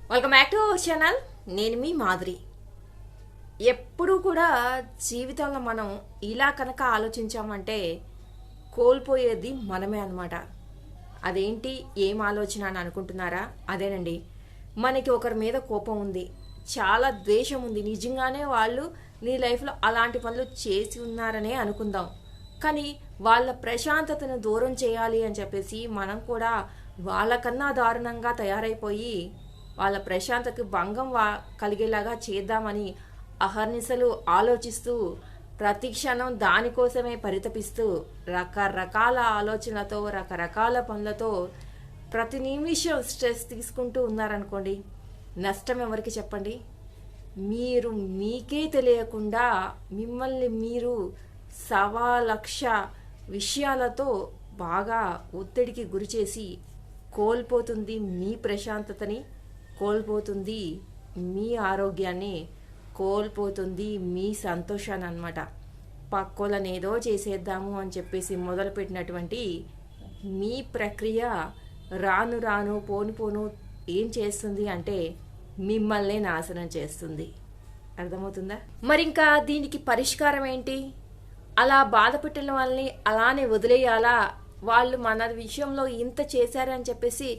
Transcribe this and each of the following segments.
Welcome back to our channel. నేను మీ మాధురి. ఎప్పుడు కూడా జీవితంలో మనం ఇలా కనుక ఆలోచించామంటే కోల్పోయేది మనమే అన్నమాట. అదేంటి, ఏం ఆలోచన అని అనుకుంటున్నారా? అదేనండి, మనకి ఒకరి మీద కోపం ఉంది, చాలా ద్వేషం ఉంది, నిజంగానే వాళ్ళు నీ లైఫ్లో అలాంటి పనులు చేసి ఉన్నారనే అనుకుందాం. కానీ వాళ్ళ ప్రశాంతతను దూరం చేయాలి అని చెప్పేసి మనం కూడా వాళ్ళకన్నా దారుణంగా తయారైపోయి వాళ్ళ ప్రశాంతతకు భంగం కలిగేలాగా చేద్దామని అహర్నిశలు ఆలోచిస్తూ ప్రతి క్షణం దానికోసమే పరితపిస్తూ రకరకాల ఆలోచనలతో రకరకాల పనులతో ప్రతి నిమిషం స్ట్రెస్ తీసుకుంటూ ఉన్నారనుకోండి, నష్టం ఎవరికి చెప్పండి? మీరు మీకే తెలియకుండా మిమ్మల్ని మీరు 1,00,000 విషయాలతో బాగా ఒత్తిడికి గురిచేసి కోల్పోతుంది మీ ప్రశాంతతని, కోల్పోతుంది మీ ఆరోగ్యాన్ని, కోల్పోతుంది మీ సంతోషాన్ని అన్నమాట. పక్కోళ్ళని ఏదో చేసేద్దాము అని చెప్పేసి మొదలుపెట్టినటువంటి మీ ప్రక్రియ రాను రాను పోను పోను ఏం చేస్తుంది అంటే మిమ్మల్ని నాశనం చేస్తుంది. అర్థమవుతుందా? మరి ఇంకా దీనికి పరిష్కారం ఏంటి? అలా బాధ పెట్టిన వాళ్ళని అలానే వదిలేయాలా? వాళ్ళు మన విషయంలో ఇంత చేశారని చెప్పేసి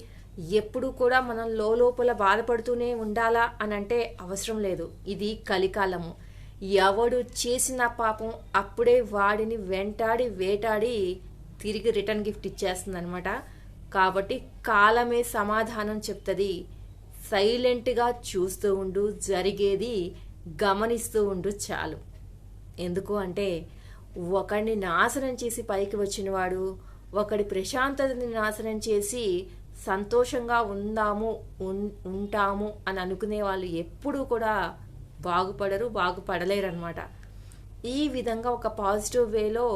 ఎప్పుడు కూడా మనం లోపల బాధపడుతూనే ఉండాలా అని అంటే అవసరం లేదు. ఇది కలికాలము. ఎవడు చేసిన పాపం అప్పుడే వాడిని వెంటాడి వేటాడి తిరిగి రిటర్న్ గిఫ్ట్ ఇచ్చేస్తుంది అనమాట. కాబట్టి కాలమే సమాధానం చెప్తుంది. సైలెంట్గా చూస్తూ ఉండు, జరిగేది గమనిస్తూ ఉండు చాలు. ఎందుకు అంటే ఒకడిని నాశనం చేసి పైకి వచ్చినవాడు ఒకడి ప్రశాంతతని నాశనం చేసి సంతోషంగా ఉంటాము అని అనుకునే వాళ్ళు ఎప్పుడూ కూడా బాగుపడలేరు అనమాట. ఈ విధంగా ఒక పాజిటివ్ వేలో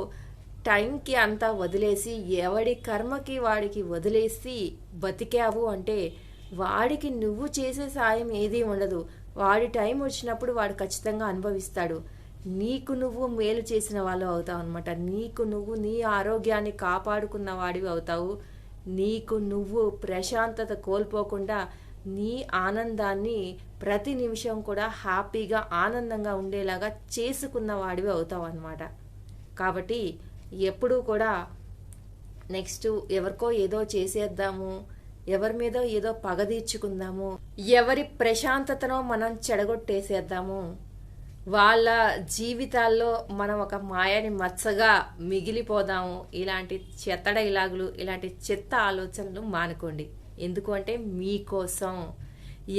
టైంకి అంతా వదిలేసి ఎవడి కర్మకి వాడికి వదిలేసి బతికావు అంటే వాడికి నువ్వు చేసే సాయం ఏదీ ఉండదు. వాడి టైం వచ్చినప్పుడు వాడు ఖచ్చితంగా అనుభవిస్తాడు. నీకు నువ్వు మేలు చేసిన వాళ్ళు అవుతావు అనమాట. నీకు నువ్వు నీ ఆరోగ్యాన్ని కాపాడుకున్న వాడివి అవుతావు. నీకు నువ్వు ప్రశాంతత కోల్పోకుండా నీ ఆనందాన్ని ప్రతి నిమిషం కూడా హ్యాపీగా ఆనందంగా ఉండేలాగా చేసుకున్న వాడివి అవుతావు అనమాట. కాబట్టి ఎప్పుడూ కూడా నెక్స్ట్ ఎవరికో ఏదో చేసేద్దాము, ఎవరి మీద ఏదో పగ తీర్చుకుందాము, ఎవరి ప్రశాంతతనో మనం చెడగొట్టేసేద్దాము, వాళ్ళ జీవితాల్లో మనం ఒక మాయని మచ్చగా మిగిలిపోదాము, ఇలాంటి చెత్త డైలాగులు, ఇలాంటి చెత్త ఆలోచనలు మానుకోండి. ఎందుకు అంటే మీకోసం,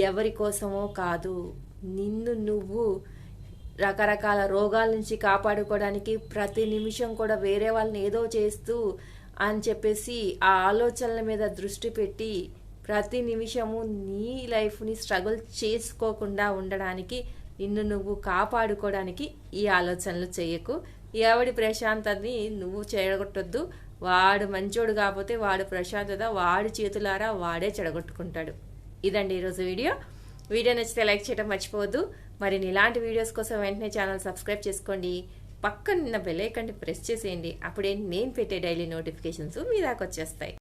ఎవరి కోసమో కాదు. నిన్ను నువ్వు రకరకాల రోగాల నుంచి కాపాడుకోవడానికి ప్రతి నిమిషం కూడా వేరే వాళ్ళని ఏదో చేస్తూ అని చెప్పేసి ఆ ఆలోచనల మీద దృష్టి పెట్టి ప్రతి నిమిషము నీ లైఫ్ని స్ట్రగుల్ చేసుకోకుండా ఉండడానికి, నిన్ను నువ్వు కాపాడుకోవడానికి ఈ ఆలోచనలు చేయకు. ఎవడి ప్రశాంతతని నువ్వు చెడగొట్టొద్దు. వాడు మంచోడు కాకపోతే వాడు ప్రశాంతత వాడి చేతులారా వాడే చెడగొట్టుకుంటాడు. ఇదండి ఈరోజు వీడియో. వీడియో నచ్చితే లైక్ చేయడం మర్చిపోవద్దు. మరి ఇలాంటి వీడియోస్ కోసం వెంటనే ఛానల్ సబ్స్క్రైబ్ చేసుకోండి. పక్కన బెల్ ఐకాన్ని ప్రెస్ చేసేయండి. అప్పుడే నేను పెట్టే డైలీ నోటిఫికేషన్స్ మీ దాకా వచ్చేస్తాయి.